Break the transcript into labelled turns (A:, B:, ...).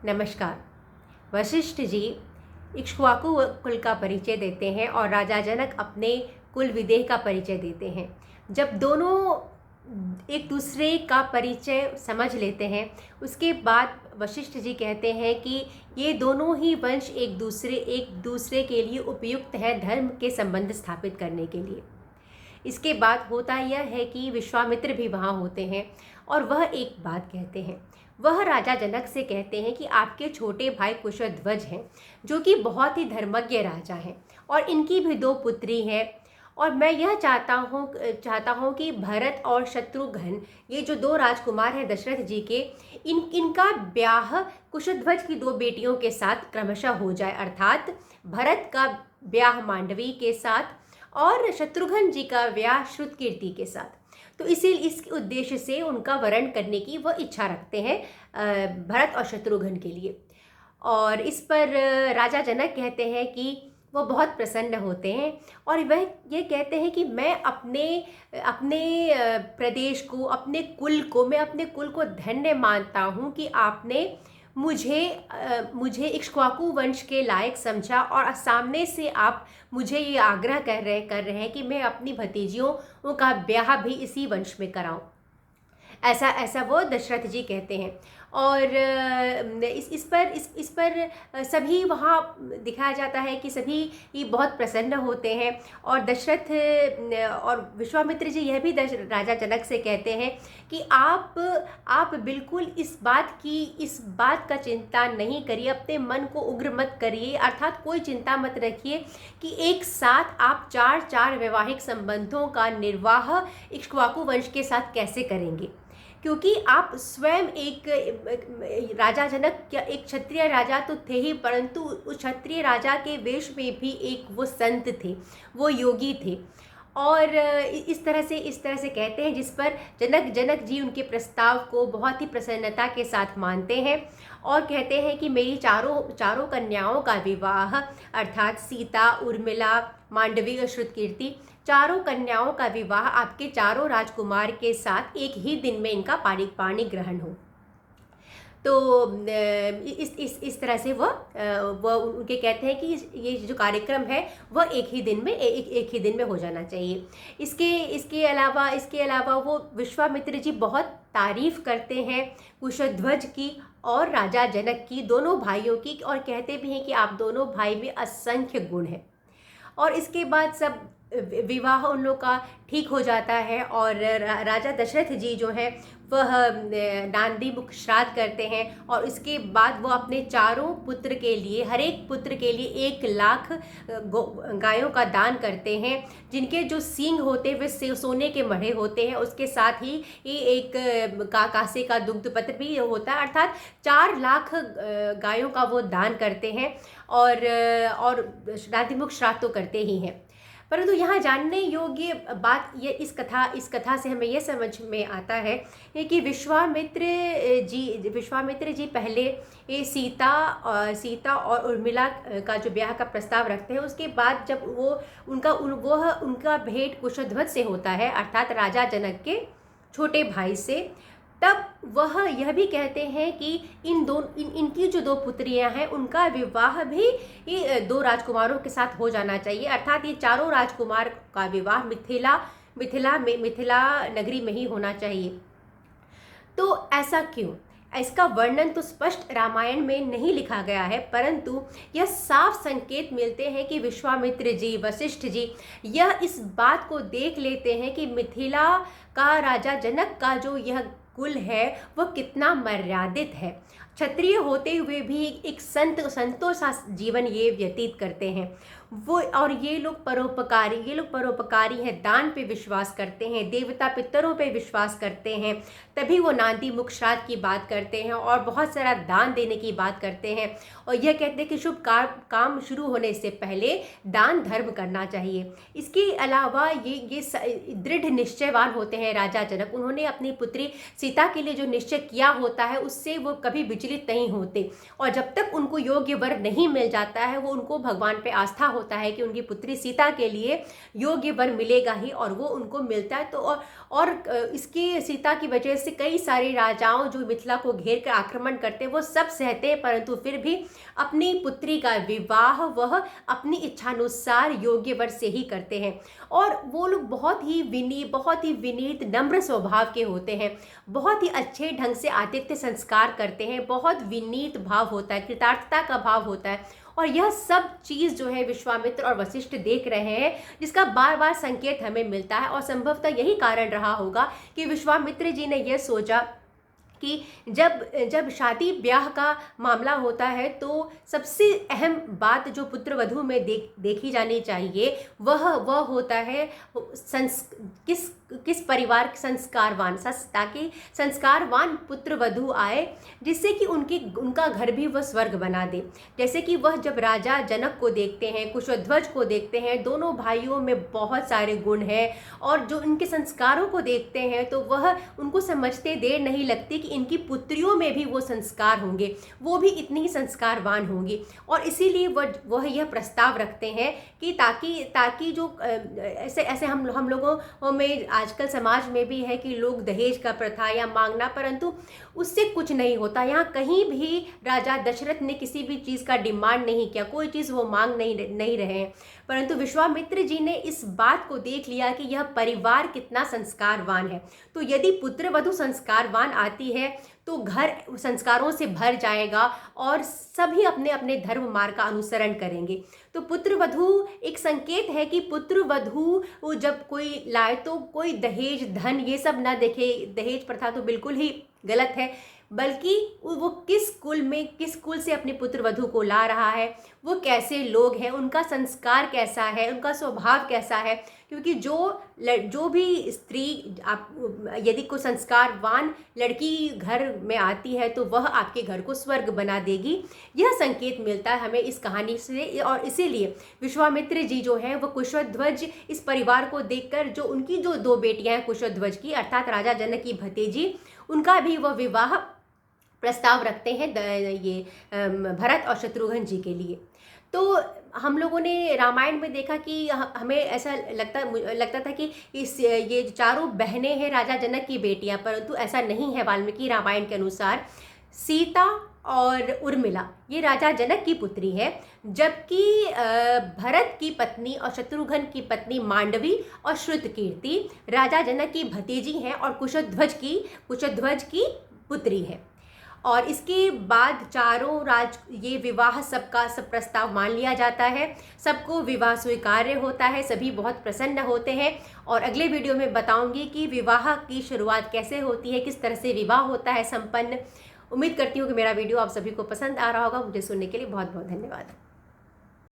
A: नमस्कार। वशिष्ठ जी इक्ष्वाकु कुल का परिचय देते हैं और राजा जनक अपने कुल विदेह का परिचय देते हैं। जब दोनों एक दूसरे का परिचय समझ लेते हैं, उसके बाद वशिष्ठ जी कहते हैं कि ये दोनों ही वंश एक दूसरे के लिए उपयुक्त है धर्म के संबंध स्थापित करने के लिए। इसके बाद होता यह है कि विश्वामित्र भी वहाँ होते हैं और वह एक बात कहते हैं। वह राजा जनक से कहते हैं कि आपके छोटे भाई कुशध्वज हैं, जो कि बहुत ही धर्मज्ञ राजा हैं और इनकी भी दो पुत्री हैं। और मैं यह चाहता हूँ कि भरत और शत्रुघ्न, ये जो दो राजकुमार हैं दशरथ जी के, इनका ब्याह कुशध्वज की दो बेटियों के साथ क्रमशः हो जाए, अर्थात भरत का ब्याह मांडवी के साथ और शत्रुघ्न जी का ब्याह श्रुतकीर्ति के साथ। तो इस उद्देश्य से उनका वरण करने की वह इच्छा रखते हैं भरत और शत्रुघ्न के लिए। और इस पर राजा जनक कहते हैं कि वो बहुत प्रसन्न होते हैं और वह ये कहते हैं कि मैं अपने प्रदेश को, अपने कुल को धन्य मानता हूँ कि आपने मुझे इक्ष्वाकु वंश के लायक समझा और सामने से आप मुझे ये आग्रह कर रहे हैं कि मैं अपनी भतीजियों का ब्याह भी इसी वंश में कराऊं। ऐसा वो दशरथ जी कहते हैं। और इस पर सभी वहाँ दिखाया जाता है कि सभी ही बहुत प्रसन्न होते हैं। और दशरथ और विश्वामित्र जी यह भी राजा जनक से कहते हैं कि आप बिल्कुल इस बात का चिंता नहीं करिए, अपने मन को उग्र मत करिए, अर्थात कोई चिंता मत रखिए कि एक साथ आप चार वैवाहिक संबंधों का निर्वाह इक्ष्वाकु वंश के साथ कैसे करेंगे, क्योंकि आप स्वयं एक राजा जनक एक क्षत्रिय राजा तो थे ही, परंतु उस क्षत्रिय राजा के वेश में भी एक वो संत थे, वो योगी थे। और इस तरह से कहते हैं, जिस पर जनक जी उनके प्रस्ताव को बहुत ही प्रसन्नता के साथ मानते हैं और कहते हैं कि मेरी चारों कन्याओं का विवाह, अर्थात सीता, उर्मिला, मांडवी और श्रुतकीर्ति, चारों कन्याओं का विवाह आपके चारों राजकुमार के साथ एक ही दिन में इनका पाणी ग्रहण हो। तो इस तरह से वह उनके कहते हैं कि ये जो कार्यक्रम है वह एक ही दिन में हो जाना चाहिए। इसके अलावा वो विश्वामित्र जी बहुत तारीफ करते हैं कुशध्वज की और राजा जनक की, दोनों भाइयों की, और कहते भी हैं कि आप दोनों भाई में असंख्य गुण हैं। और इसके बाद सब विवाह उन लोग का ठीक हो जाता है और राजा दशरथ जी जो है वह नांदी मुख श्राद्ध करते हैं और इसके बाद वो अपने चारों पुत्र के लिए, हर एक पुत्र के लिए 1 लाख गायों का दान करते हैं, जिनके जो सींग होते हैं वे सोने के मढ़े होते हैं। उसके साथ ही एक कासे का दुग्ध पत्र भी होता है, अर्थात 4 लाख गायों का वो दान करते हैं और नांदी मुख श्राद्ध तो करते ही हैं। परंतु यहाँ जानने योग्य बात ये इस कथा से हमें यह समझ में आता है कि विश्वामित्र जी पहले सीता और उर्मिला का जो ब्याह का प्रस्ताव रखते हैं, उसके बाद जब उनका भेंट कुशध्वज से होता है, अर्थात राजा जनक के छोटे भाई से, तब वह यह भी कहते हैं कि इनकी जो 2 पुत्रियां हैं उनका विवाह भी 2 राजकुमारों के साथ हो जाना चाहिए, अर्थात ये चारों राजकुमार का विवाह मिथिला नगरी में ही होना चाहिए। तो ऐसा क्यों? इसका वर्णन तो स्पष्ट रामायण में नहीं लिखा गया है, परंतु यह साफ संकेत मिलते हैं कि विश्वामित्र जी, वशिष्ठ जी यह इस बात को देख लेते हैं कि मिथिला का राजा जनक का जो यह कुल है वह कितना मर्यादित है। क्षत्रिय होते हुए भी एक संतों सा जीवन ये व्यतीत करते हैं वो, और ये लोग परोपकारी हैं, दान पे विश्वास करते हैं, देवता पितरों पे विश्वास करते हैं, तभी वो नांदी मुख श्राद्ध की बात करते हैं और बहुत सारा दान देने की बात करते हैं और यह कहते हैं कि शुभ काम शुरू होने से पहले दान धर्म करना चाहिए। इसके अलावा ये दृढ़ निश्चयवान होते हैं राजा जनक। उन्होंने अपनी पुत्री सीता के लिए जो निश्चय किया होता है उससे वो कभी विचलित नहीं होते और जब तक उनको योग्य वर नहीं मिल जाता है वो उनको भगवान पे आस्था होता है कि उनकी पुत्री सीता के लिए योग्य वर मिलेगा ही, और वो उनको मिलता है। तो और इसकी सीता की वजह से कई सारे राजाओं जो मिथिला को घेर कर आक्रमण करते हैं वो सब सहते हैं, परंतु फिर भी अपनी पुत्री का विवाह वह अपनी इच्छानुसार योग्य वर से ही करते हैं। और वो लोग बहुत ही विनीत नम्र स्वभाव के होते हैं, बहुत ही अच्छे ढंग से आतिथ्य संस्कार करते हैं, बहुत विनीत भाव होता है, कृतार्थता का भाव होता है। और यह सब चीज़ जो है विश्वामित्र और वशिष्ठ देख रहे हैं, जिसका बार बार संकेत हमें मिलता है। और संभवतः यही कारण रहा होगा कि विश्वामित्र जी ने यह सोचा कि जब शादी ब्याह का मामला होता है तो सबसे अहम बात जो पुत्र वधू में देखी जानी चाहिए वह होता है किस परिवार संस्कारवान, ताकि संस्कारवान पुत्र वधू आए, जिससे कि उनका घर भी वह स्वर्ग बना दे। जैसे कि वह जब राजा जनक को देखते हैं, कुशध्वज को देखते हैं, दोनों भाइयों में बहुत सारे गुण हैं, और जो इनके संस्कारों को देखते हैं तो वह उनको समझते देर नहीं लगती कि इनकी पुत्रियों में भी वो संस्कार होंगे, वो भी इतनी ही संस्कारवान होंगी। और इसीलिए वह यह प्रस्ताव रखते हैं कि ताकि जो ऐसे हम लोगों में आजकल समाज में भी है कि लोग दहेज का प्रथा या मांगना, परंतु उससे कुछ नहीं होता। यहाँ कहीं भी राजा दशरथ ने किसी भी चीज़ का डिमांड नहीं किया, कोई चीज़ वो मांग नहीं रहे हैं, परंतु विश्वामित्र जी ने इस बात को देख लिया कि यह परिवार कितना संस्कारवान है। तो यदि पुत्र वधू संस्कारवान आती है तो घर संस्कारों से भर जाएगा और सभी अपने अपने धर्म मार्ग का अनुसरण करेंगे। तो पुत्र वधू एक संकेत है कि पुत्र वधू जब कोई लाए तो कोई दहेज धन ये सब ना देखे। दहेज प्रथा तो बिल्कुल ही गलत है, बल्कि वो किस कुल से अपने पुत्र वधू को ला रहा है, वो कैसे लोग हैं, उनका संस्कार कैसा है, उनका स्वभाव कैसा है। क्योंकि जो भी स्त्री यदि कोई संस्कारवान लड़की घर में आती है तो वह आपके घर को स्वर्ग बना देगी, यह संकेत मिलता है हमें इस कहानी से। और इसीलिए विश्वामित्र जी जो हैं वो कुशध्वज इस परिवार को देखकर, जो उनकी जो दो बेटियां हैं कुशध्वज की अर्थात राजा जनक की भतीजी, उनका भी वह विवाह प्रस्ताव रखते हैं ये भरत और शत्रुघ्न जी के लिए। तो हम लोगों ने रामायण में देखा कि हमें ऐसा लगता था कि ये चारों बहनें हैं राजा जनक की बेटियां, परंतु ऐसा नहीं है। वाल्मीकि रामायण के अनुसार सीता और उर्मिला ये राजा जनक की पुत्री है, जबकि भरत की पत्नी और शत्रुघ्न की पत्नी मांडवी और श्रुतकीर्ति राजा जनक की भतीजी हैं और कुशध्वज की पुत्री है। और इसके बाद चारों ये विवाह सब प्रस्ताव मान लिया जाता है, सबको विवाह स्वीकार्य होता है, सभी बहुत प्रसन्न होते हैं। और अगले वीडियो में बताऊंगी कि विवाह की शुरुआत कैसे होती है, किस तरह से विवाह होता है संपन्न। उम्मीद करती हूँ कि मेरा वीडियो आप सभी को पसंद आ रहा होगा। मुझे सुनने के लिए बहुत बहुत धन्यवाद।